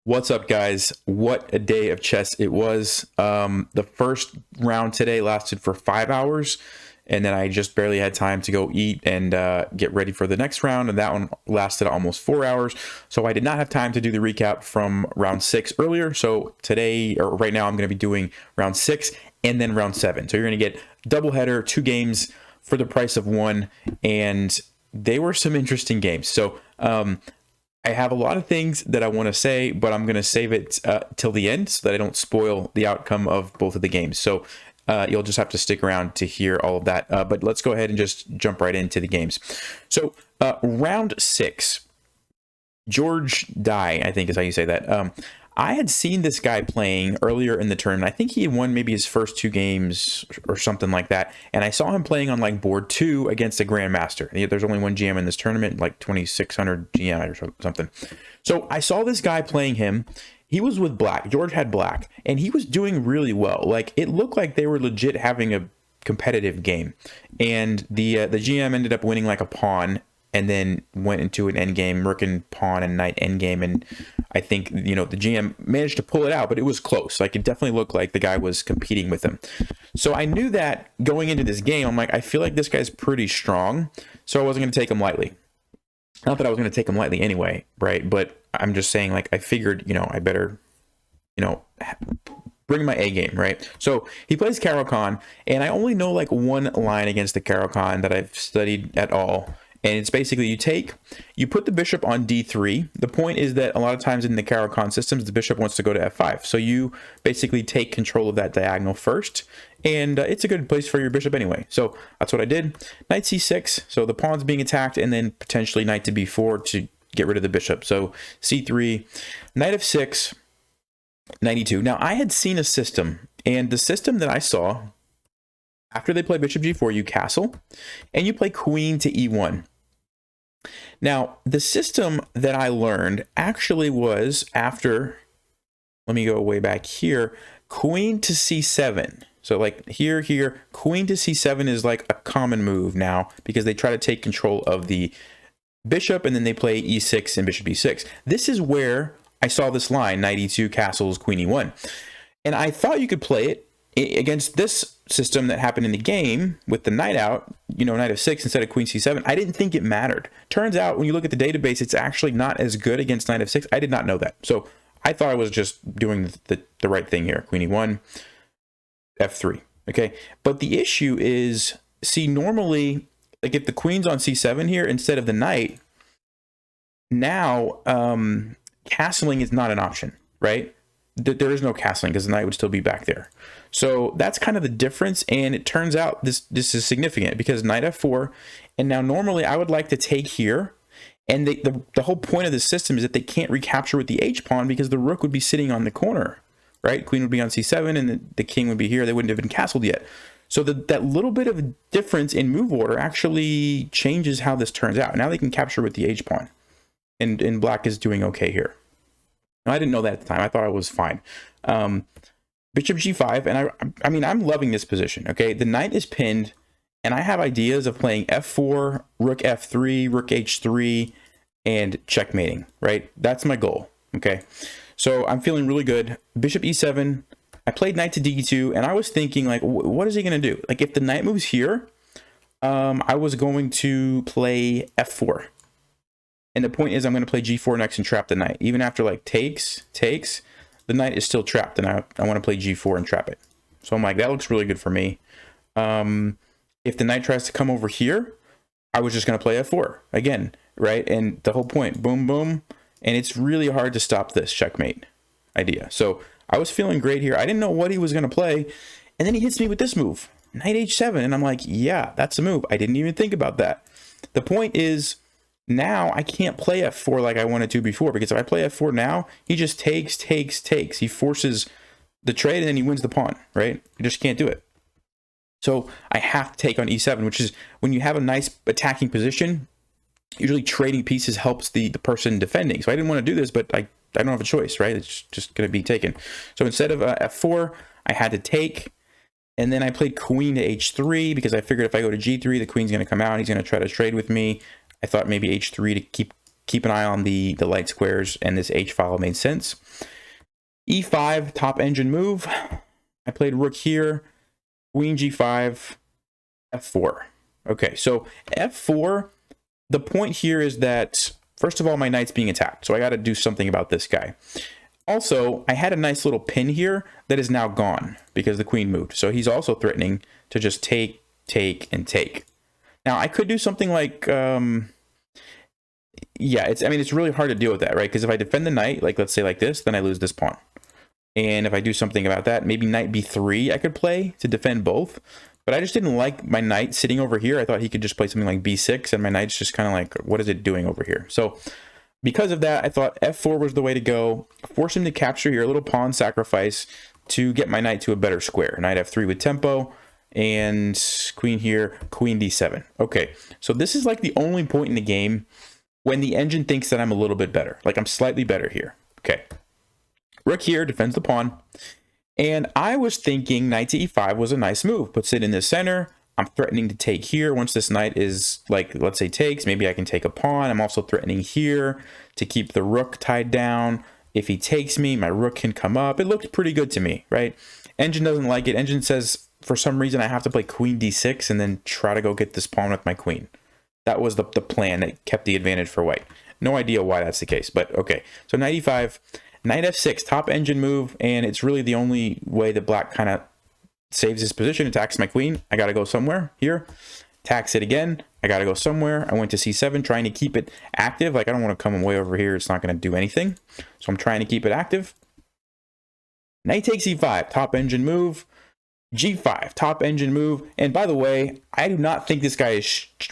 What's up, guys? What a day of chess it was. The first round today lasted for 5 hours, and then I just barely had time to go eat and get ready for the next round, and that one lasted almost 4 hours. So I did not have time to do the recap from round 6 earlier. So today, or right now, I'm going to be doing round 6 and then round 7. So you're going to get double header, 2 games for the price of 1, and they were some interesting games. So I have a lot of things that I want to say, but I'm going to save it till the end so that I don't spoil the outcome of both of the games. So you'll just have to stick around to hear all of that. But let's go ahead and just jump right into the games. So round 6, George Dai, I think is how you say that. I had seen this guy playing earlier in the tournament. I think he had won maybe his first 2 games or something like that. And I saw him playing on like board 2 against a grandmaster. There's only one GM in this tournament, like 2,600 GM or something. So I saw this guy playing him. He was with black. George had black, and he was doing really well. Like, it looked like they were legit having a competitive game. And the GM ended up winning like a pawn, and then went into an endgame, rook and pawn and knight endgame, and I think, the GM managed to pull it out, but it was close. Like, it definitely looked like the guy was competing with him. So I knew that going into this game, I'm like, I feel like this guy's pretty strong, so I wasn't going to take him lightly. Not that I was going to take him lightly anyway, right? But I'm just saying, like, I figured, I better, bring my A game, right? So he plays Caro-Kann, and I only know like one line against the Caro-Kann that I've studied at all. And it's basically you put the bishop on d3. The point is that a lot of times in the Caro-Kann systems, the bishop wants to go to f5. So you basically take control of that diagonal first. And it's a good place for your bishop anyway. So that's what I did. Knight c6. So the pawn's being attacked, and then potentially knight to b4 to get rid of the bishop. So c3, knight f6, knight e2. Now, I had seen a system, and the system that I saw, after they play bishop g4, you castle, and you play queen to e1. Now, the system that I learned actually was after, let me go way back here, queen to c7. So like here, queen to c7 is like a common move now because they try to take control of the bishop, and then they play e6 and bishop e6. This is where I saw this line, knight e2, castles, queen e1. And I thought you could play it against this system that happened in the game with the knight out, knight f6 instead of queen c7. I didn't think it mattered. Turns out when you look at the database, it's actually not as good against knight f6. I did not know that. So I thought I was just doing the right thing here. Queen e1, f3. Okay. But the issue is, see, normally, like if the queen's on c7 here instead of the knight, now castling is not an option, right? There is no castling because the knight would still be back there. So that's kind of the difference, and it turns out this is significant because knight f4, and now normally I would like to take here, and the whole point of the system is that they can't recapture with the h-pawn because the rook would be sitting on the corner, right? Queen would be on c7, and the king would be here. They wouldn't have been castled yet. So that little bit of difference in move order actually changes how this turns out. Now they can capture with the h-pawn, and black is doing okay here. I didn't know that at the time. I thought I was fine. Bishop g5, and I mean, I'm loving this position, okay? The knight is pinned, and I have ideas of playing f4, rook f3, rook h3, and checkmating, right? That's my goal, okay? So I'm feeling really good. Bishop e7, I played knight to d2, and I was thinking, like, what is he going to do? Like, if the knight moves here, I was going to play f4. And the point is, I'm going to play g4 next and trap the knight. Even after like takes, the knight is still trapped, and I want to play g4 and trap it. So I'm like, that looks really good for me. If the knight tries to come over here, I was just going to play f4 again, right? And the whole point, boom, boom. And it's really hard to stop this checkmate idea. So I was feeling great here. I didn't know what he was going to play. And then he hits me with this move, knight h7. And I'm like, yeah, that's a move. I didn't even think about that. The point is, now I can't play f4 like I wanted to before, because if I play f4 now, he just takes. He forces the trade, and then he wins the pawn, right? You just can't do it. So I have to take on e7, which is when you have a nice attacking position, usually trading pieces helps the person defending. So I didn't want to do this, but I don't have a choice, right? It's just going to be taken. So instead of f4, I had to take, and then I played queen to h3 because I figured if I go to g3, the queen's going to come out. He's going to try to trade with me. I thought maybe h3 to keep keep an eye on the light squares, and this H file made sense. E5, top engine move. I played rook here, queen G5, F4. Okay, so F4, the point here is that, first of all, my knight's being attacked, so I got to do something about this guy. Also, I had a nice little pin here that is now gone because the queen moved. So he's also threatening to just take, and take. Now, I could do something like, yeah, it's really hard to deal with that, right? Because if I defend the knight, like let's say like this, then I lose this pawn. And if I do something about that, maybe knight B3 I could play to defend both. But I just didn't like my knight sitting over here. I thought he could just play something like B6, and my knight's just kind of like, what is it doing over here? So because of that, I thought F4 was the way to go. Force him to capture here, a little pawn sacrifice to get my knight to a better square. Knight F3 with tempo, and queen here, queen D7. Okay, so this is like the only point in the game when the engine thinks that I'm a little bit better. Like I'm slightly better here. Okay, rook here defends the pawn. And I was thinking knight to E5 was a nice move. Puts it in the center. I'm threatening to take here. Once this knight is, like, let's say takes, maybe I can take a pawn. I'm also threatening here to keep the rook tied down. If he takes me, my rook can come up. It looked pretty good to me, right? Engine doesn't like it. Engine says, for some reason, I have to play queen D6 and then try to go get this pawn with my queen. That was the plan that kept the advantage for white. No idea why that's the case, but okay. So knight E5, knight F6, top engine move, and it's really the only way that black kind of saves his position. Attacks my queen. I got to go somewhere here. Attacks it again. I got to go somewhere. I went to C7 trying to keep it active. Like I don't want to come way over here. It's not going to do anything. So I'm trying to keep it active. Knight takes E5, top engine move. G5, top engine move. And by the way, I do not think this guy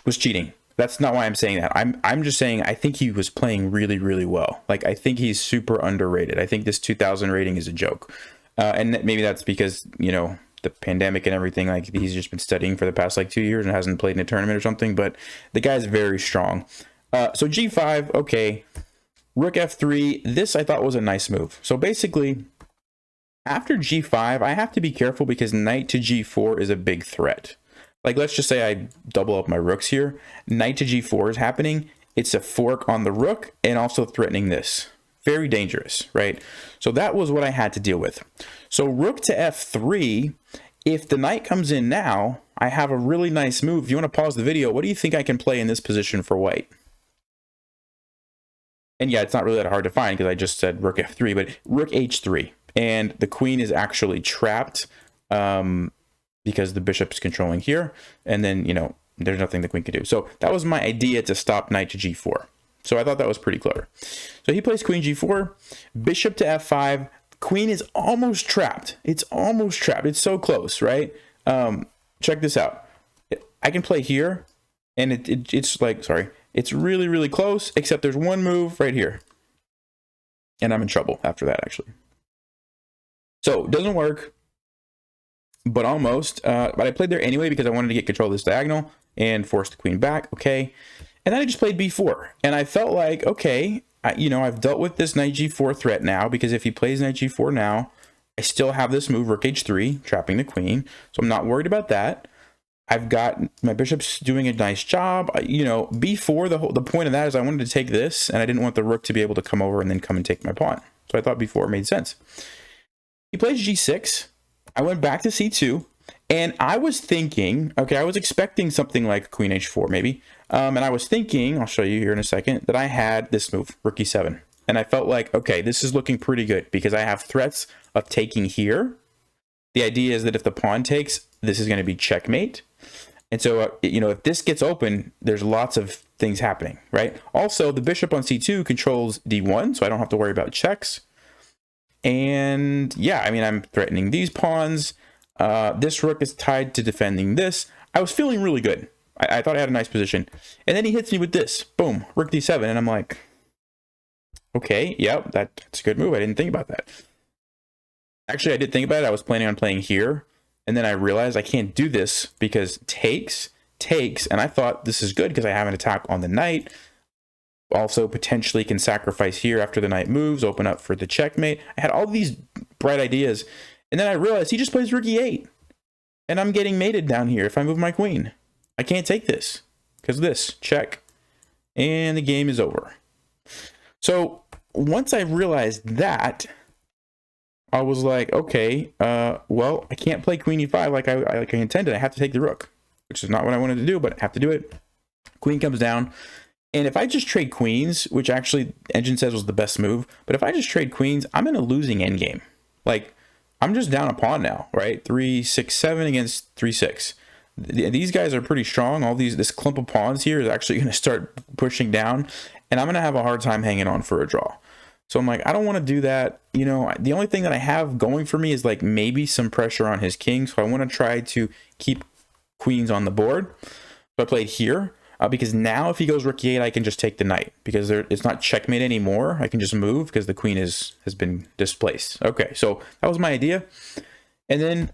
was cheating. That's not why I'm saying that. I'm just saying I think he was playing really, really well. Like I think he's super underrated. I think this 2000 rating is a joke. And maybe that's because, you know, the pandemic and everything, like he's just been studying for the past like 2 years and hasn't played in a tournament or something, but the guy's very strong. So G5, okay. Rook F3, this I thought was a nice move. So basically, after G5, I have to be careful because knight to G4 is a big threat. Like let's just say I double up my rooks here. Knight to G4 is happening. It's a fork on the rook and also threatening this. Very dangerous, right? So that was what I had to deal with. So rook to F3, if the knight comes in now, I have a really nice move. If you want to pause the video, what do you think I can play in this position for white? And yeah, it's not really that hard to find because I just said rook F3, but rook H3. And the queen is actually trapped because the bishop's controlling here. And then, you know, there's nothing the queen can do. So that was my idea to stop knight to G4. So I thought that was pretty clever. So he plays queen G4, bishop to F5. Queen is almost trapped. It's almost trapped. It's so close, right? Check this out. I can play here, and it's like, sorry, it's really, really close, except there's one move right here. And I'm in trouble after that, actually. So it doesn't work, but almost. But I played there anyway because I wanted to get control of this diagonal and force the queen back. Okay. And then I just played b4. And I felt like, okay, you know, I've dealt with this knight g4 threat now, because if he plays knight g4 now, I still have this move, rook h3, trapping the queen. So I'm not worried about that. I've got my bishop's doing a nice job. You know, b4, the point of that is I wanted to take this, and I didn't want the rook to be able to come over and then come and take my pawn. So I thought b4 made sense. He plays g6. I went back to c2. And I was thinking, okay, I was expecting something like queen h4 maybe. And I was thinking, I'll show you here in a second, that I had this move, rook e7. And I felt like, okay, this is looking pretty good because I have threats of taking here. The idea is that if the pawn takes, this is going to be checkmate. And so, you know, if this gets open, there's lots of things happening, right? Also, the bishop on c2 controls d1, so I don't have to worry about checks. And yeah, I mean, I'm threatening these pawns. This rook is tied to defending this. I was feeling really good. I thought I had a nice position. And then he hits me with this. Boom, rook d7. And I'm like, okay, yeah, that's a good move. I didn't think about that. Actually, I did think about it. I was planning on playing here. And then I realized I can't do this because takes. And I thought this is good because I have an attack on the knight. Also potentially can sacrifice here after the knight moves, open up for the checkmate. I had all these bright ideas. And then I realized he just plays rook e8. And I'm getting mated down here if I move my queen. I can't take this because this, check. And the game is over. So once I realized that, I was like, okay, well, I can't play queen e5 like I intended. I have to take the rook, which is not what I wanted to do, but I have to do it. Queen comes down. And if I just trade queens, which actually Engine says was the best move, but if I just trade queens, I'm in a losing endgame. Like, I'm just down a pawn now, right? 3, 6, 7 against 3, 6. These guys are pretty strong. This clump of pawns here is actually going to start pushing down, and I'm going to have a hard time hanging on for a draw. So I'm like, I don't want to do that. You know, the only thing that I have going for me is like maybe some pressure on his king. So I want to try to keep queens on the board. So I played here. Because now if he goes rook e8, I can just take the knight because it's not checkmate anymore. I can just move because the queen has been displaced. Okay, so that was my idea. And then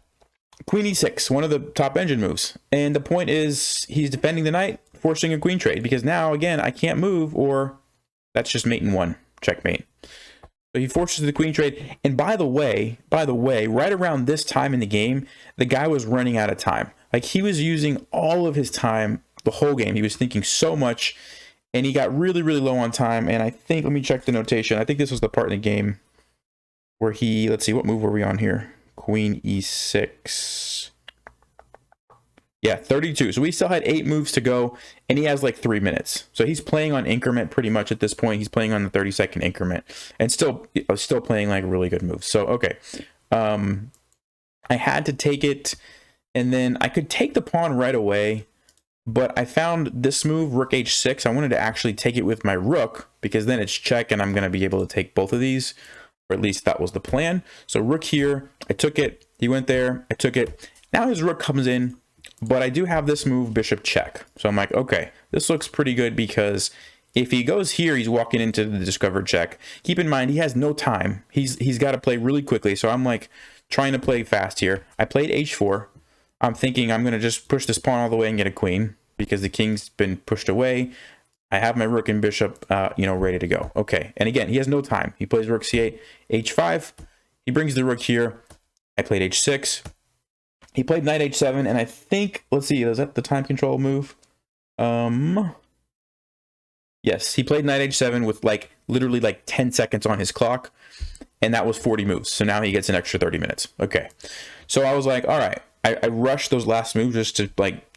queen e6, one of the top Engine moves. And the point is he's defending the knight, forcing a queen trade because now, again, I can't move or that's just mate in one, checkmate. So he forces the queen trade. And by the way, right around this time in the game, the guy was running out of time. Like he was using all of his time the whole game. He was thinking so much and he got really, really low on time. And I think, let me check the notation. I think this was the part in the game where he, let's see, what move were we on here? Queen e6. Yeah, 32. So we still had 8 moves to go and he has like 3 minutes. So he's playing on increment pretty much at this point. He's playing on the 30-second increment and still playing like really good moves. So, okay. I had to take it and then I could take the pawn right away. But I found this move, rook h6, I wanted to actually take it with my rook because then it's check and I'm going to be able to take both of these, or at least that was the plan. So rook here, I took it, he went there, I took it. Now his rook comes in, but I do have this move, bishop check. So I'm like, okay, this looks pretty good because if he goes here, he's walking into the discovered check. Keep in mind, he has no time. He's got to play really quickly. So I'm like trying to play fast here. I played h4. I'm thinking I'm going to just push this pawn all the way and get a queen because the king's been pushed away. I have my rook and bishop, ready to go. Okay, and again, he has no time. He plays rook c8, h5. He brings the rook here. I played h6. He played knight h7, and I think, let's see, is that the time control move? Yes, he played knight h7 with literally 10 seconds on his clock, and that was 40 moves. So now he gets an extra 30 minutes. Okay, so I was like, all right. I rushed those last moves just to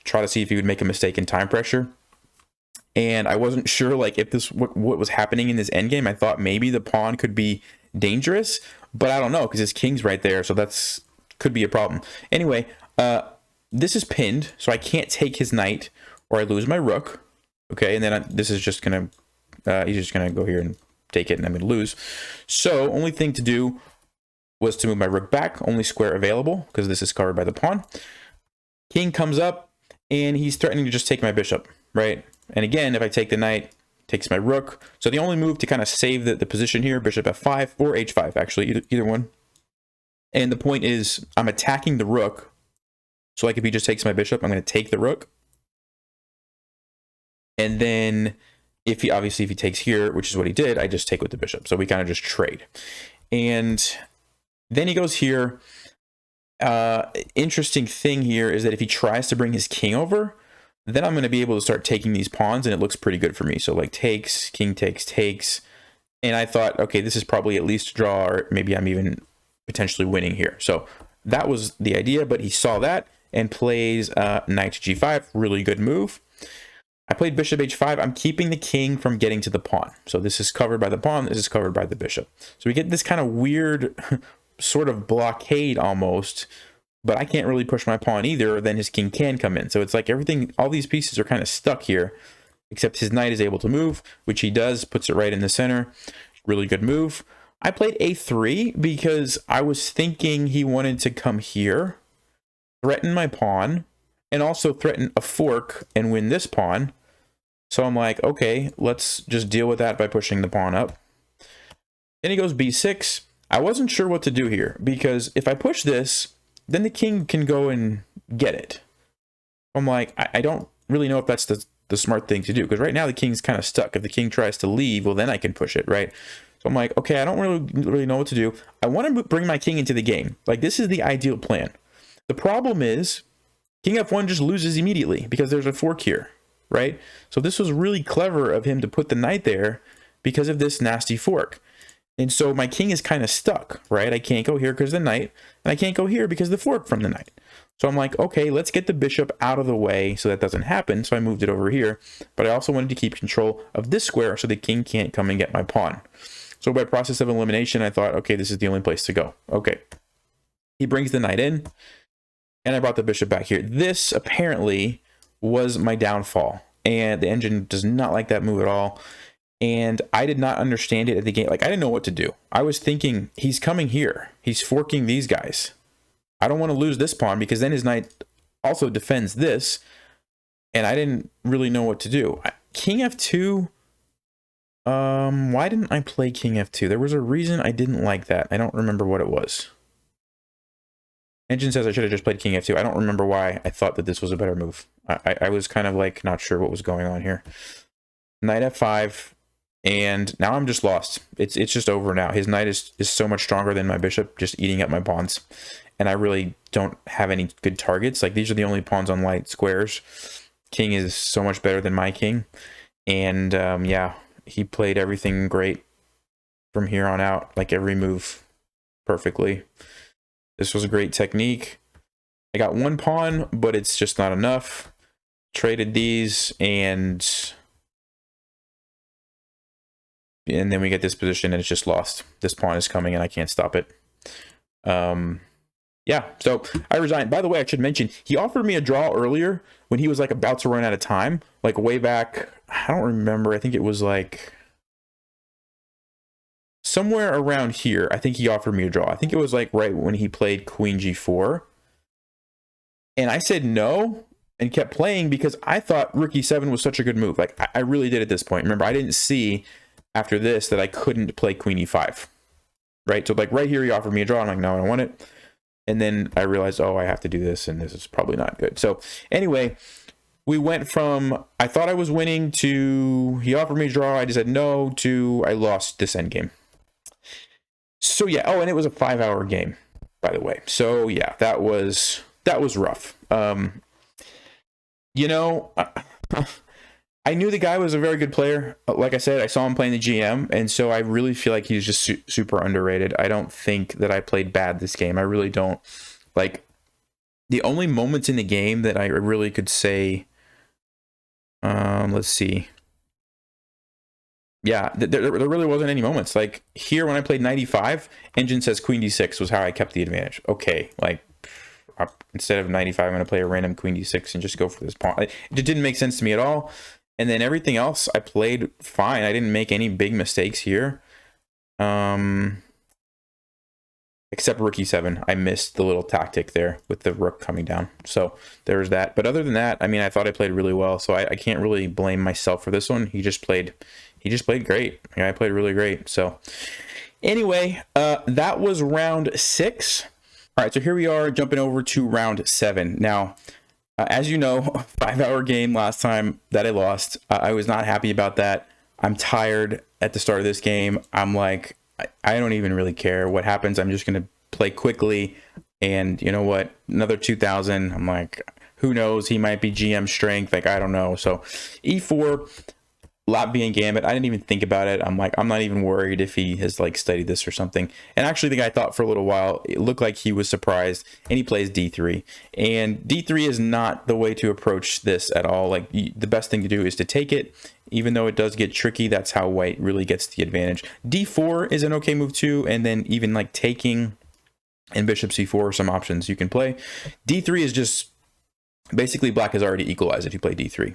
try to see if he would make a mistake in time pressure. And I wasn't sure if this what was happening in this endgame. I thought maybe the pawn could be dangerous, but I don't know because his king's right there, so that's could be a problem. Anyway, this is pinned, so I can't take his knight or I lose my rook. Okay, and then this is just gonna he's just gonna go here and take it, and I'm gonna lose. So only thing to do was to move my rook back, only square available because this is covered by the pawn. King comes up and he's threatening to just take my bishop, right? And again, if I take the knight, takes my rook. So the only move to kind of save the position here, bishop f5 or h5, actually, either one. And the point is I'm attacking the rook. So if he just takes my bishop, I'm going to take the rook. And then if he takes here, which is what he did, I just take with the bishop. So we kind of just trade. And then he goes here. Interesting thing here is that if he tries to bring his king over, then I'm going to be able to start taking these pawns, and it looks pretty good for me. So takes, king takes. And I thought, okay, this is probably at least a draw, or maybe I'm even potentially winning here. So that was the idea, but he saw that and plays knight to g5. Really good move. I played bishop h5. I'm keeping the king from getting to the pawn. So this is covered by the pawn. This is covered by the bishop. So we get this kind of weird sort of blockade almost, but I can't really push my pawn either. Then his king can come in. So it's like everything, all these pieces are kind of stuck here, except his knight is able to move, which he does, puts it right in the center. Really good move. I played a3 because I was thinking he wanted to come here, threaten my pawn, and also threaten a fork and win this pawn. So I'm like, okay, let's just deal with that by pushing the pawn up. Then he goes b6. I wasn't sure what to do here because if I push this, then the king can go and get it. I'm like, I don't really know if that's the smart thing to do because right now the king's kind of stuck. If the king tries to leave, well, then I can push it, right? So I'm like, okay, I don't really know what to do. I want to bring my king into the game. This is the ideal plan. The problem is king f1 just loses immediately because there's a fork here, right? So this was really clever of him to put the knight there because of this nasty fork. And so my king is kind of stuck, right? I can't go here because of the knight, and I can't go here because of the fork from the knight. So I'm like, okay, let's get the bishop out of the way so that doesn't happen. So I moved it over here, but I also wanted to keep control of this square so the king can't come and get my pawn. So by process of elimination, I thought, okay, this is the only place to go. Okay. He brings the knight in, and I brought the bishop back here. This apparently was my downfall, and the engine does not like that move at all. And I did not understand it at the game. Like, I didn't know what to do. I was thinking, he's coming here. He's forking these guys. I don't want to lose this pawn because then his knight also defends this. And I didn't really know what to do. King f2. Why didn't I play king f2? There was a reason I didn't like that. I don't remember what it was. Engine says I should have just played king f2. I don't remember why I thought that this was a better move. I was kind of like not sure what was going on here. Knight f5. And now I'm just lost. It's just over now. His knight is so much stronger than my bishop, just eating up my pawns. And I really don't have any good targets. Like, these are the only pawns on light squares. King is so much better than my king. And yeah, he played everything great from here on out. Like, every move perfectly. This was a great technique. I got one pawn, but it's just not enough. Traded these, and then we get this position and it's just lost. This pawn is coming and I can't stop it. Yeah, so I resigned. By the way, I should mention, he offered me a draw earlier when he was like about to run out of time. Like way back, I don't remember. I think it was like somewhere around here. I think he offered me a draw. I think it was like right when he played queen g4. And I said no and kept playing because I thought rook e7 was such a good move. Like I really did at this point. Remember, I didn't see after this that I couldn't play queen e5, right? So like right here, he offered me a draw. I'm like, no, I don't want it. And then I realized, oh, I have to do this, and this is probably not good. So anyway, we went from I thought I was winning to he offered me a draw, I just said no, to I lost this endgame. So yeah, oh, and it was a 5-hour game, by the way. So yeah, that was rough. You know, I knew the guy was a very good player. Like I said, I saw him playing the GM, and so I really feel like he's just super underrated. I don't think that I played bad this game. I really don't. Like, the only moments in the game that I really could say, let's see. Yeah, there really wasn't any moments. Like, here when I played 95, Engine says queen d6 was how I kept the advantage. Okay, like, instead of 95, I'm going to play a random queen d6 and just go for this pawn. It didn't make sense to me at all. And then everything else, I played fine. I didn't make any big mistakes here. Except rook e7. I missed the little tactic there with the rook coming down. So there's that. But other than that, I mean, I thought I played really well. So I can't really blame myself for this one. He just played great. I played really great. So anyway, that was round 6. All right, so here we are jumping over to round 7. Now, as you know, 5-hour game last time that I lost. I was not happy about that. I'm tired at the start of this game. I'm like, I don't even really care what happens. I'm just going to play quickly. And you know what? Another 2,000. I'm like, who knows? He might be GM strength. Like, I don't know. So e4, Latvian Gambit. I didn't even think about it. I'm like, I'm not even worried if he has like studied this or something. And actually, the guy thought for a little while. It looked like he was surprised, and he plays d3. And d3 is not the way to approach this at all. Like, the best thing to do is to take it, even though it does get tricky. That's how white really gets the advantage. d4 is an okay move too, and then even like taking and bishop c4 are some options you can play. d3 is just basically black has already equalized if you play d3.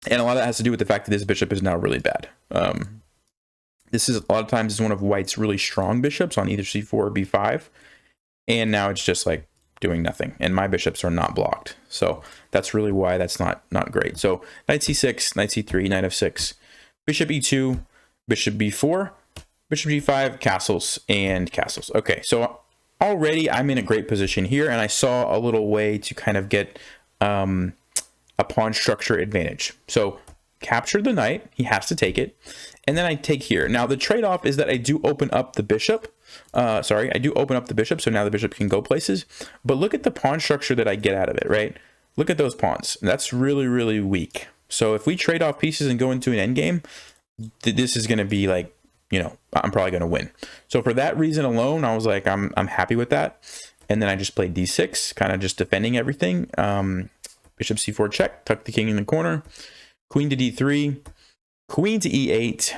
And a lot of that has to do with the fact that this bishop is now really bad. This is a lot of times is one of white's really strong bishops on either c4 or b5. And now it's just like doing nothing. And my bishops are not blocked. So that's really why that's not great. So knight c6, knight c3, knight f6, bishop e2, bishop b4, bishop g5, castles, and castles. Okay, so already I'm in a great position here. And I saw a little way to kind of get a pawn structure advantage. So capture the knight, he has to take it, and then I take here. Now the trade-off is that I do open up the bishop. I do open up the bishop, so now the bishop can go places. But look at the pawn structure that I get out of it, right? Look at those pawns. That's really, really weak. So if we trade off pieces and go into an endgame, this is going to be like, you know, I'm probably going to win. So for that reason alone, I was like, I'm happy with that. And then I just played d6, kind of just defending everything. Bishop c4 check, tuck the king in the corner, queen to d3, queen to e8.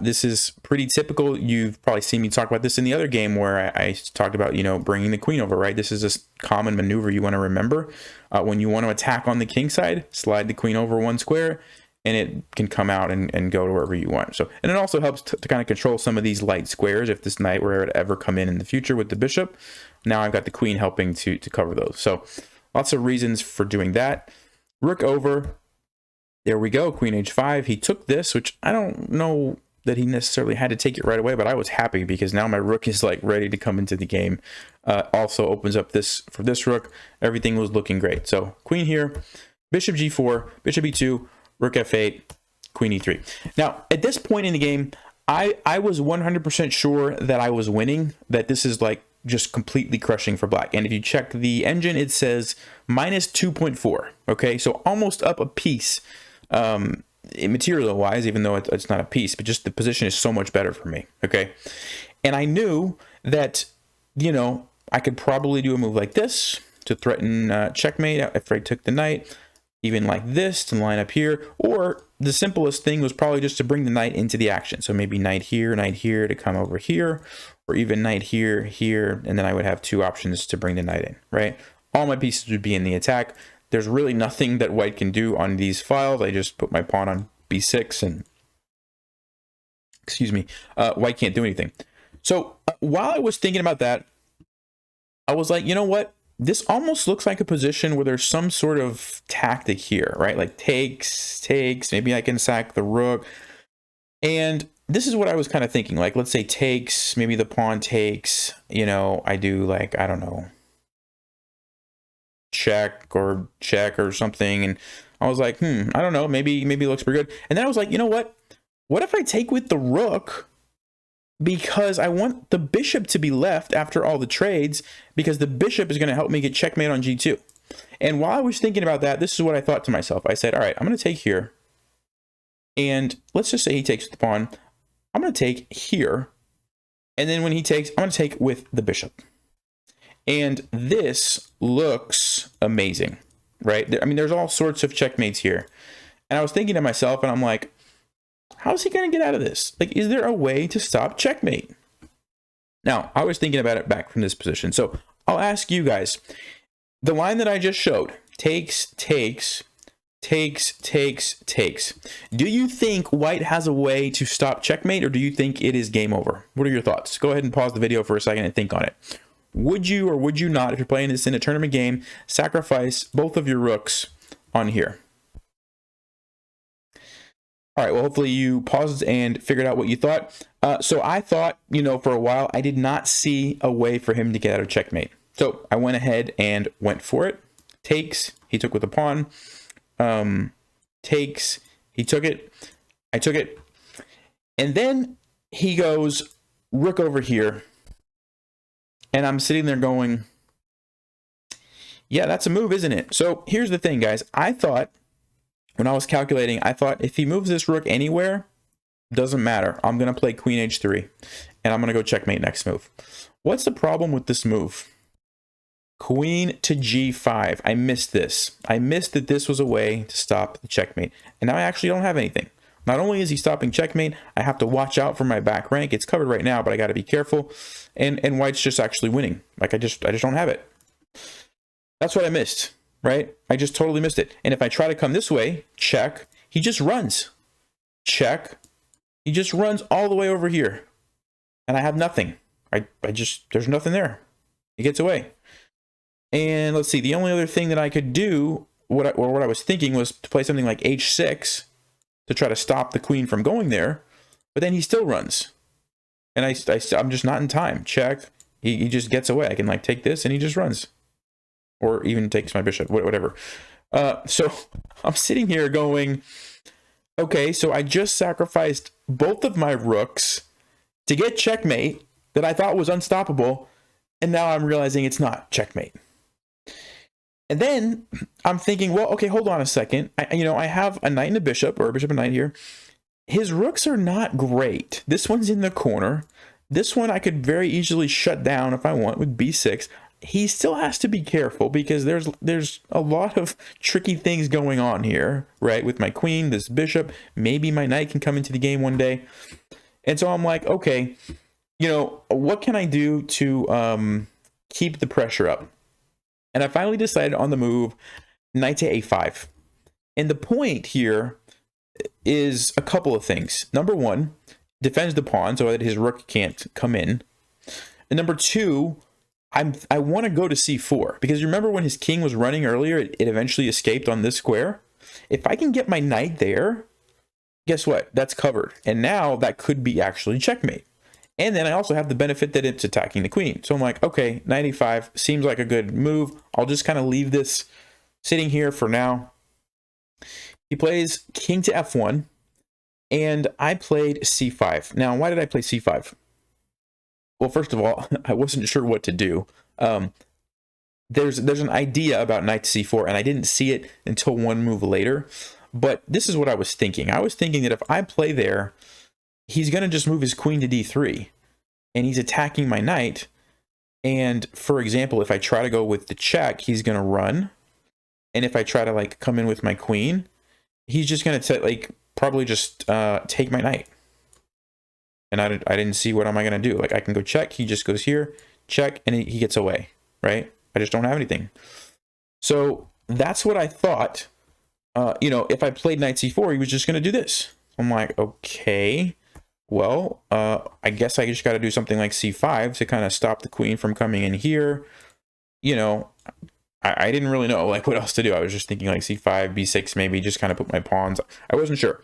This is pretty typical. You've probably seen me talk about this in the other game where I talked about, you know, bringing the queen over, right? This is a common maneuver you want to remember. When you want to attack on the king side, slide the queen over one square, and it can come out and go to wherever you want. So, and it also helps to kind of control some of these light squares if this knight were to ever come in the future with the bishop. Now I've got the queen helping to cover those. So lots of reasons for doing that. Rook over. There we go, queen h5. He took this, which I don't know that he necessarily had to take it right away, but I was happy because now my rook is like ready to come into the game. Also opens up this for this rook. Everything was looking great. So queen here, bishop g4, bishop e2, rook f8, queen e3. Now, at this point in the game, I was 100% sure that I was winning, that this is like just completely crushing for black. And if you check the engine, it says minus 2.4. Okay, so almost up a piece. Material wise, even though it's not a piece, but just the position is so much better for me. Okay, and I knew that, you know, I could probably do a move like this to threaten checkmate if I took the knight, even like this to line up here, or the simplest thing was probably just to bring the knight into the action. So maybe knight here to come over here, or even knight here, and then I would have two options to bring the knight in, right? All my pieces would be in the attack. There's really nothing that white can do on these files. I just put my pawn on b6 and, excuse me, white can't do anything. So while I was thinking about that, I was like, you know what? This almost looks like a position where there's some sort of tactic here, right? Like takes, maybe I can sack the rook. And this is what I was kind of thinking. Like, let's say takes, maybe the pawn takes, you know, I do like, I don't know, check or something, and I was like, I don't know, maybe it looks pretty good. And then I was like, you know what if I take with the rook, because I want the bishop to be left after all the trades, because the bishop is going to help me get checkmate on g2. And while I was thinking about that, this is what I thought to myself. I said, all right, I'm going to take here, and let's just say he takes the pawn. I'm going to take here, and then when he takes, I'm going to take with the bishop. And this looks amazing, right? I mean, there's all sorts of checkmates here. And I was thinking to myself, and I'm like, how's he going to get out of this? Like, is there a way to stop checkmate? Now, I was thinking about it back from this position. So I'll ask you guys, the line that I just showed, takes. Do you think white has a way to stop checkmate, or do you think it is game over? What are your thoughts? Go ahead and pause the video for a second and think on it. Would you or would you not, if you're playing this in a tournament game, sacrifice both of your rooks on here? All right, well, hopefully you paused and figured out what you thought. So I thought, you know, for a while, I did not see a way for him to get out of checkmate. So I went ahead and went for it. Takes, he took with a pawn. Takes, he took it. I took it. And then he goes rook over here. And I'm sitting there going, yeah, that's a move, isn't it? So here's the thing, guys. I thought, when I was calculating, I thought if he moves this rook anywhere, doesn't matter. I'm going to play queen h3, and I'm going to go checkmate next move. What's the problem with this move? Queen to g5. I missed this. I missed that this was a way to stop the checkmate. And now I actually don't have anything. Not only is he stopping checkmate, I have to watch out for my back rank. It's covered right now, but I got to be careful. And white's just actually winning. Like I just don't have it. That's what I missed, right? I just totally missed it. And if I try to come this way, check, he just runs. Check. He just runs all the way over here. And I have nothing. There's nothing there. He gets away. And let's see, the only other thing that I could do, what I was thinking was to play something like h6 to try to stop the queen from going there, but then he still runs. And I'm just not in time. Check. He just gets away. I can like take this and he just runs. Or even takes my bishop, whatever. So I'm sitting here going, okay, so I just sacrificed both of my rooks to get checkmate that I thought was unstoppable, and now I'm realizing it's not checkmate. And then I'm thinking, well, okay, hold on a second. I have a knight and a bishop, or a bishop and knight here. his rooks are not great. This one's in the corner. This one I could very easily shut down if I want with b6. He still has to be careful because there's a lot of tricky things going on here, right? With my queen, this bishop, maybe my knight can come into the game one day. And so I'm like, okay, you know, what can I do to keep the pressure up? And I finally decided on the move, knight to a5. And the point here is a couple of things. Number one, defends the pawn so that his rook can't come in. And number two, I want to go to c4 because you remember when his king was running earlier, it eventually escaped on this square. If I can get my knight there, guess what? That's covered. And now that could be actually checkmate. And then I also have the benefit that it's attacking the queen. So I'm like, okay, knight e5 seems like a good move. I'll just kind of leave this sitting here for now. He plays king to f1, and I played c5. Now, why did I play c5? Well, first of all, I wasn't sure what to do. There's an idea about knight to c4, and I didn't see it until one move later. But this is what I was thinking. I was thinking that if I play there, he's going to just move his queen to d3, and he's attacking my knight. And, for example, if I try to go with the check, he's going to run. And if I try to, like, come in with my queen, he's just going to, like, probably just take my knight. And I didn't see what am I going to do. Like, I can go check. He just goes here, check, and he gets away, right? I just don't have anything. So that's what I thought. You know, if I played knight c4, he was just going to do this. I'm like, okay, well, I guess I just got to do something like c5 to kind of stop the queen from coming in here. You know, I didn't really know, like, what else to do. I was just thinking, like, c5, b6, maybe just kind of put my pawns. I wasn't sure.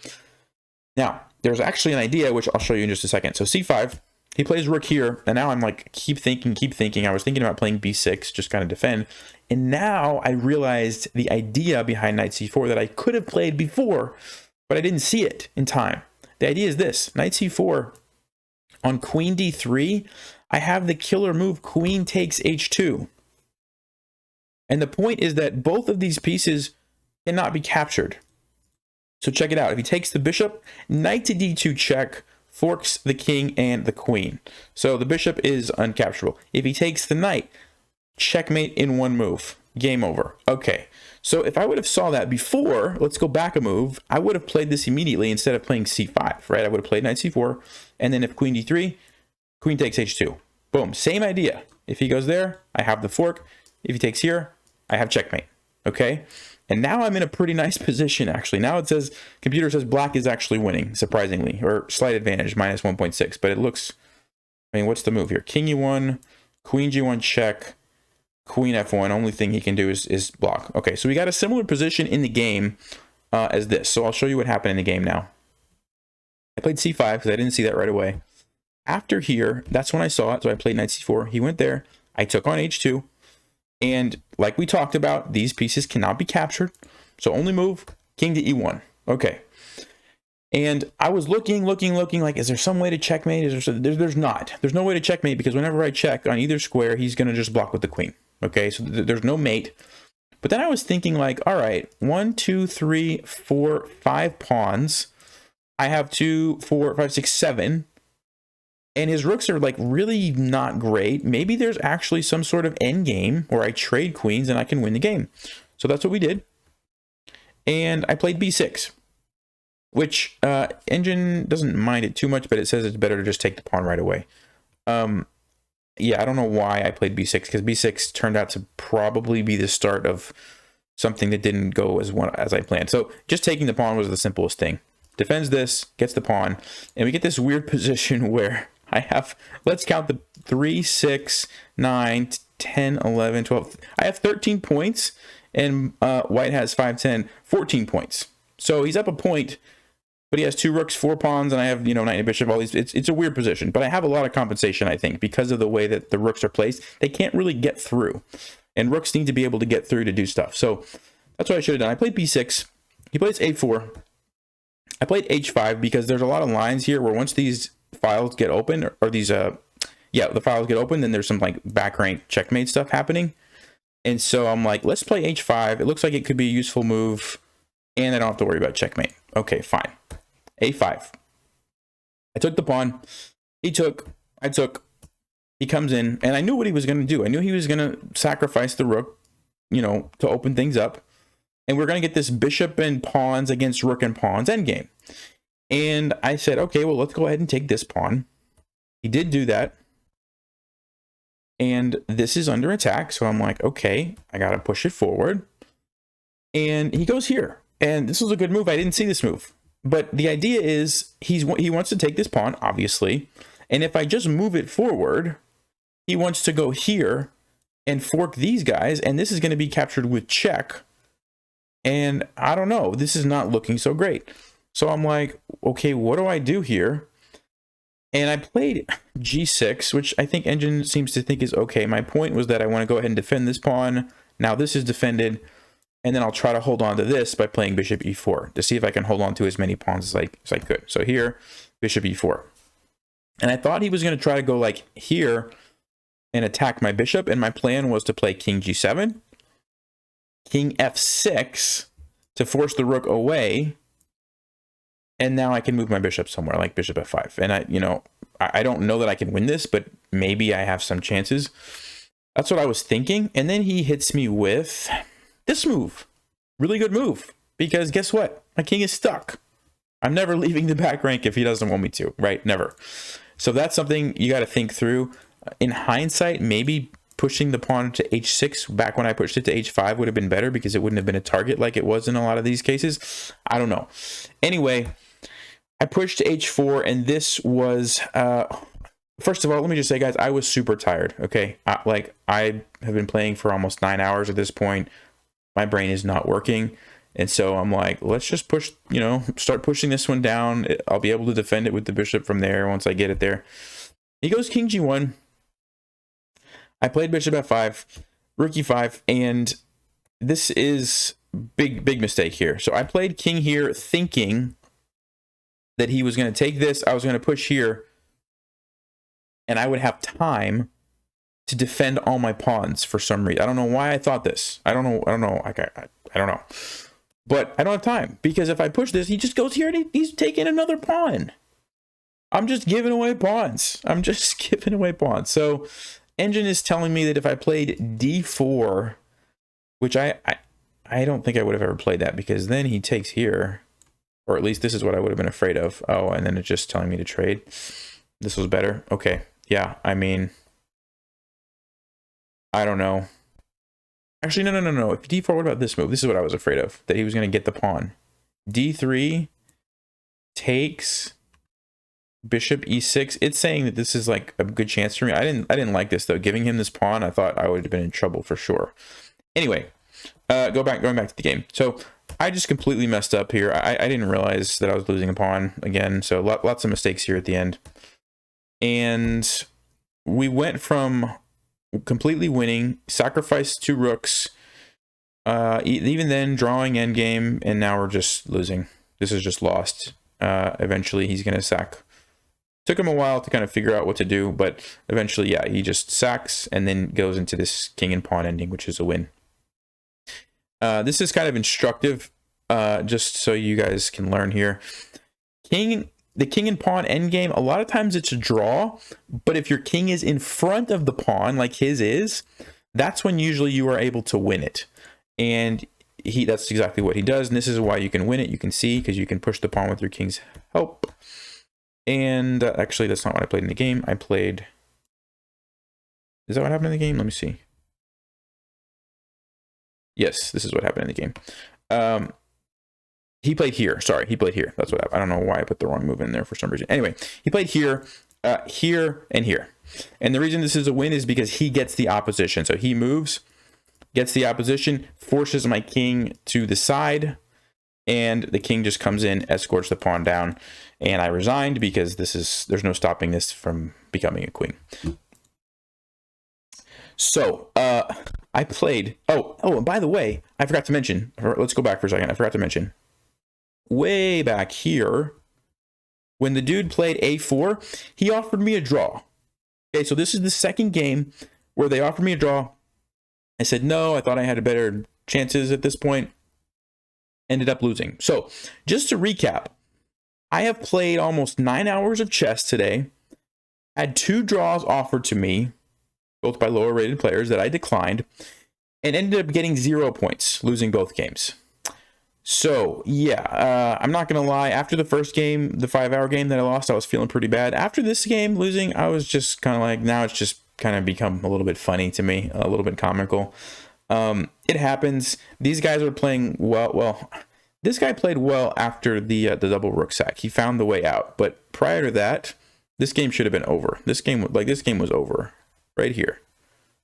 Now, there's actually an idea, which I'll show you in just a second. So c5, he plays rook here, and now I'm like, keep thinking. I was thinking about playing b6, just kind of defend. And now I realized the idea behind knight c4 that I could have played before, but I didn't see it in time. The idea is this: knight c4 on queen d3, I have the killer move queen takes h2. And the point is that both of these pieces cannot be captured. So check it out. If he takes the bishop, knight to d2 check, forks the king and the queen. So the bishop is uncapturable. If he takes the knight, checkmate in one move. Game over. Okay. So if I would have saw that before, let's go back a move, I would have played this immediately instead of playing c5, right? I would have played knight c4, and then if queen d3, queen takes h2. Boom. Same idea. If he goes there, I have the fork. If he takes here, I have checkmate. Okay? And now I'm in a pretty nice position, actually. Now it says, computer says black is actually winning, surprisingly, or slight advantage, minus 1.6. But it looks, I mean, what's the move here? King e1, queen g1 check, queen f1. Only thing he can do is block. Okay, so we got a similar position in the game as this. So I'll show you what happened in the game now. I played c5 because I didn't see that right away. After here, that's when I saw it. So I played knight c4. He went there. I took on h2. And like we talked about, these pieces cannot be captured. So only move king to e1. Okay. And I was looking, like, is there some way to checkmate? There's not. There's no way to checkmate because whenever I check on either square, he's going to just block with the queen. Okay, so there's no mate. But then I was thinking, like, all right, 1, 2, 3, 4, 5 pawns. I have 2, 4, 5, 6, 7. And his rooks are, like, really not great. Maybe there's actually some sort of end game where I trade queens and I can win the game. So that's what we did. And I played b6, which Engine doesn't mind it too much, but it says it's better to just take the pawn right away. Yeah, I don't know why I played b6, because b6 turned out to probably be the start of something that didn't go as I planned. So just taking the pawn was the simplest thing. Defends this, gets the pawn, and we get this weird position where I have, let's count the 3, 6, 9, 10, 11, 12. I have 13 points, and white has 5, 10, 14 points. So he's up a point, but he has 2 rooks, 4 pawns, and I have, you know, knight and bishop, all these. It's a weird position, but I have a lot of compensation, I think, because of the way that the rooks are placed. They can't really get through, and rooks need to be able to get through to do stuff. So that's what I should have done. I played b6. He plays a4. I played h5 because there's a lot of lines here where once these files get open, or these, the files get open, then there's some, like, back rank checkmate stuff happening. And so I'm like, let's play h5. It looks like it could be a useful move, and I don't have to worry about checkmate. Okay, fine. a5. I took the pawn. He took. I took. He comes in, and I knew what he was going to do. I knew he was going to sacrifice the rook, you know, to open things up. And we're going to get this bishop and pawns against rook and pawns endgame. And I said, okay, well, let's go ahead and take this pawn. He did do that. And this is under attack. So I'm like, okay, I got to push it forward. And he goes here. And this was a good move. I didn't see this move. But the idea is he wants to take this pawn, obviously. And if I just move it forward, he wants to go here and fork these guys. And this is going to be captured with check. And I don't know. This is not looking so great. So I'm like, okay, what do I do here? And I played g6, which I think Engine seems to think is okay. My point was that I want to go ahead and defend this pawn. Now this is defended. And then I'll try to hold on to this by playing bishop e4 to see if I can hold on to as many pawns as I could. So here, bishop e4. And I thought he was going to try to go like here and attack my bishop. And my plan was to play king g7, king f6 to force the rook away. And now I can move my bishop somewhere like bishop f5. And I don't know that I can win this, but maybe I have some chances. That's what I was thinking. And then he hits me with this move. Really good move. Because guess what? My king is stuck. I'm never leaving the back rank if he doesn't want me to, right? Never. So that's something you got to think through. In hindsight, maybe pushing the pawn to h6 back when I pushed it to h5 would have been better because it wouldn't have been a target like it was in a lot of these cases. I don't know. Anyway, I pushed to h4, and this was, first of all, let me just say, guys, I was super tired, okay? I have been playing for almost 9 hours at this point. My brain is not working. And so I'm like, let's just push, start pushing this one down. I'll be able to defend it with the bishop from there once I get it there. He goes king g1. I played bishop f5, rook e5, and this is big mistake here. So I played king here thinking that he was going to take this. I was going to push here, and I would have time to defend all my pawns for some reason. I don't know why I thought this. I don't know. I don't know. But I don't have time because if I push this, he just goes here and he's taking another pawn. I'm just giving away pawns. So Engine is telling me that if I played d4, which I don't think I would have ever played that because then he takes here, or at least this is what I would have been afraid of. Oh, and then it's just telling me to trade. This was better. Okay. Yeah. I mean, I don't know. Actually, no. If d4, what about this move? This is what I was afraid of, that he was going to get the pawn. d3 takes bishop e6. It's saying that this is like a good chance for me. I didn't like this though. Giving him this pawn, I thought I would have been in trouble for sure. Anyway, going back to the game. So I just completely messed up here. I didn't realize that I was losing a pawn again. So lots of mistakes here at the end. And we went from completely winning, sacrificed 2 rooks, even then drawing endgame, and now we're just losing. This is just lost. Eventually he's going to sack. Took him a while to kind of figure out what to do, but eventually, yeah, he just sacks and then goes into this king and pawn ending, which is a win. This is kind of instructive, just so you guys can learn here. The king and pawn endgame, a lot of times it's a draw, but if your king is in front of the pawn, like his is, that's when usually you are able to win it. And that's exactly what he does, and this is why you can win it. You can see, because you can push the pawn with your king's help. And actually, that's not what I played in the game. I played... Is that what happened in the game? Let me see. Yes, this is what happened in the game. He played here. Sorry, he played here. That's what happened. I don't know why I put the wrong move in there for some reason. Anyway, he played here, here, and here. And the reason this is a win is because he gets the opposition. So he moves, gets the opposition, forces my king to the side, and the king just comes in, escorts the pawn down, and I resigned because there's no stopping this from becoming a queen. So, I played... Oh, and by the way, I forgot to mention... Let's go back for a second. I forgot to mention... Way back here, when the dude played a4, he offered me a draw. Okay, so this is the second game where they offered me a draw. I said no. I thought I had better chances at this point. Ended up losing. So just to recap, I have played almost 9 hours of chess today, had 2 draws offered to me, both by lower rated players that I declined, and ended up getting 0 points, losing both games. So, yeah, I'm not going to lie. After the first game, the 5-hour game that I lost, I was feeling pretty bad. After this game, losing, I was just kind of like, now it's just kind of become a little bit funny to me, a little bit comical. It happens. These guys are playing well. This guy played well after the double rook sack. He found the way out. But prior to that, this game should have been over. This game was over right here.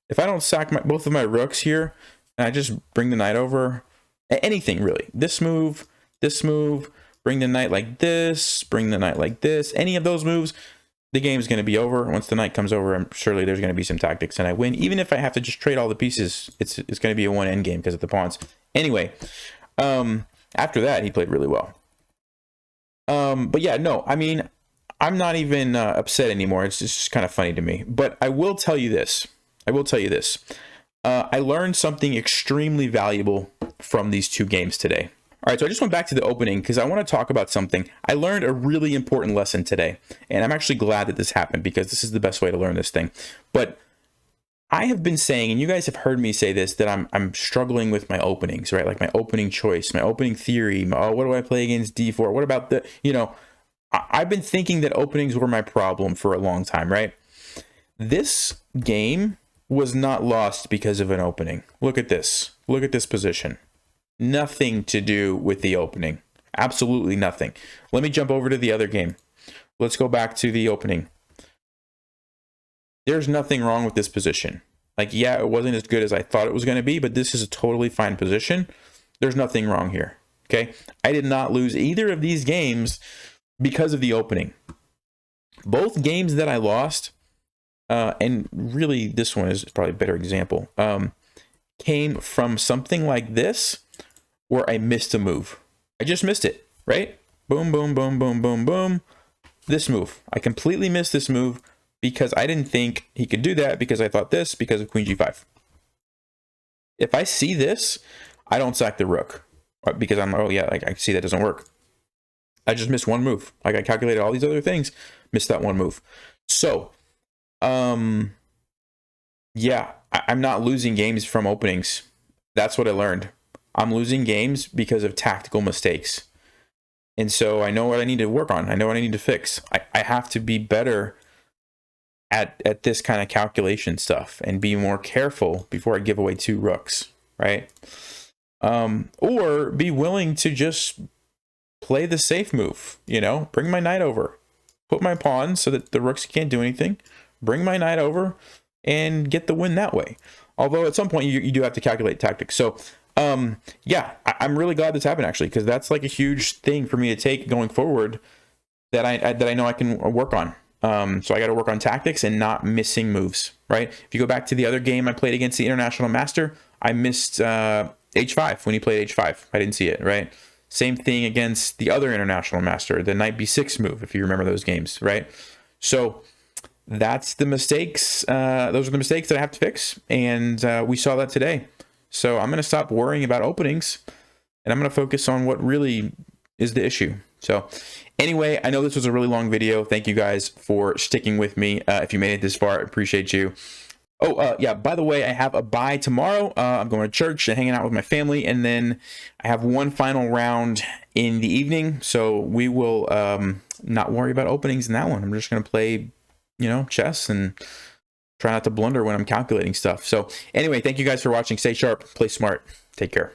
If I don't sack both of my rooks here, and I just bring the knight over, anything really. This move, bring the knight like this, bring the knight like this. Any of those moves, the game's going to be over. Once the knight comes over, surely there's going to be some tactics and I win. Even if I have to just trade all the pieces, it's going to be a 1 endgame because of the pawns. Anyway, after that, he played really well. But yeah, no, I mean, I'm not even upset anymore. It's just kind of funny to me. But I will tell you this. I learned something extremely valuable from these 2 games today. All right, so I just went back to the opening because I want to talk about something. I learned a really important lesson today, and I'm actually glad that this happened because this is the best way to learn this thing. But I have been saying, and you guys have heard me say this, that I'm struggling with my openings, right? Like my opening choice, my opening theory. What do I play against d4? What about the, I've been thinking that openings were my problem for a long time, right? This game was not lost because of an opening. Look at this. Look at this position. Nothing to do with the opening. Absolutely nothing. Let me jump over to the other game. Let's go back to the opening. There's nothing wrong with this position. Like, yeah, it wasn't as good as I thought it was going to be, but this is a totally fine position. There's nothing wrong here. Okay? I did not lose either of these games because of the opening. Both games that I lost, and really this one is probably a better example, came from something like this where I missed a move. I just missed it, right? Boom, boom, boom, boom, boom, boom. This move. I completely missed this move because I didn't think he could do that because I thought this because of queen g5. If I see this, I don't sack the rook because I'm, oh yeah, like I see that doesn't work. I just missed one move. Like I calculated all these other things, missed that one move. So, yeah, I'm not losing games from openings. That's what I learned. I'm losing games because of tactical mistakes. And so I know what I need to work on. I know what I need to fix. I have to be better at this kind of calculation stuff and be more careful before I give away 2 rooks, right? Or be willing to just play the safe move, bring my knight over, put my pawns so that the rooks can't do anything, bring my knight over and get the win that way. Although at some point you do have to calculate tactics. So yeah, I'm really glad this happened actually, because that's like a huge thing for me to take going forward that I know I can work on. So I got to work on tactics and not missing moves, right? If you go back to the other game I played against the International Master, I missed h5 when he played h5. I didn't see it, right? Same thing against the other International Master, the knight b6 move, if you remember those games, right? So that's the mistakes. Those are the mistakes that I have to fix, and we saw that today. So I'm going to stop worrying about openings, and I'm going to focus on what really is the issue. So anyway, I know this was a really long video. Thank you guys for sticking with me. If you made it this far, I appreciate you. Oh, yeah, by the way, I have a bye tomorrow. I'm going to church and hanging out with my family, and then I have one final round in the evening, so we will not worry about openings in that one. I'm just going to play, chess and try not to blunder when I'm calculating stuff. So anyway, thank you guys for watching. Stay sharp, play smart, take care.